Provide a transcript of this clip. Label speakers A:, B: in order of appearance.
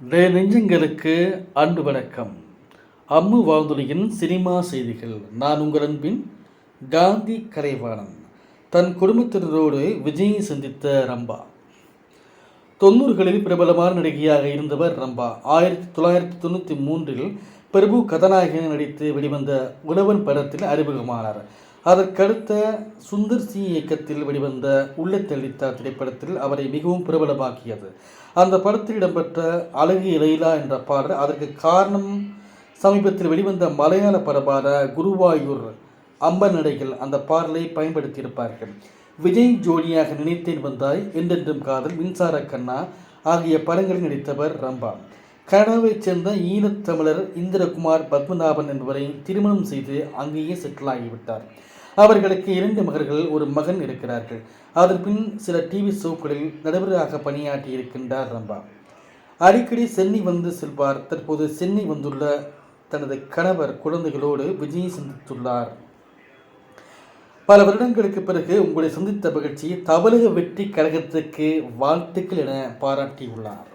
A: நெஞ்சங்களுக்கு அன்பு வணக்கம். அம்மு வானொலியின் சினிமா செய்திகள். நான் உங்கள் அன்பின் காந்தி கலைவாணன். தன் குடும்பத்தினரோடு விஜயை சந்தித்த ரம்பா. 90களில் பிரபலமான நடிகையாக இருந்தவர் ரம்பா. 1993 பிரபு கதாநாயகன் நடித்து வெளிவந்த உழவன் படத்தில் அறிமுகமானார். அதற்கடுத்த சுந்தர் சி இயக்கத்தில் வெளிவந்த உள்ளத்தெளித்தார் திரைப்படத்தில் அவரை மிகவும் பிரபலமாக்கியது. அந்த படத்தில் இடம்பெற்ற அழகிய லைலா என்ற பாடல் அதற்கு காரணம். சமீபத்தில் வெளிவந்த மலையாள படமான குருவாயூர் அம்பன் நடைகள் அந்த பாடலை பயன்படுத்தியிருப்பார்கள். விஜய் ஜோடியாக நினைத்தேன் வந்தாய், என்றென்றும் காதல், மின்சார கண்ணா ஆகிய படங்களில் நடித்தவர் ரம்பா. கனடாவைச் சேர்ந்த ஈழத்தமிழர் இந்திரகுமார் பத்மநாபன் என்பவரை திருமணம் செய்து அங்கேயே செட்டில் ஆகிவிட்டார். அவர்களுக்கு 2 மகள்கள், ஒரு மகன் இருக்கிறார்கள். அதன் பின் சில டிவி ஷோக்களில் நடுவராக பணியாற்றி இருக்கின்றார் ரம்பா. அடிக்கடி சென்னை வந்து செல்வார். தற்போது சென்னை வந்துள்ள தனது கணவர் குழந்தைகளோடு விஜயை சந்தித்துள்ளார். பல வருடங்களுக்கு பிறகு உங்களை சந்தித்த மகிழ்ச்சி, தமிழக வெற்றி கழகத்துக்கு வாழ்த்துக்கள் என பாராட்டியுள்ளார்.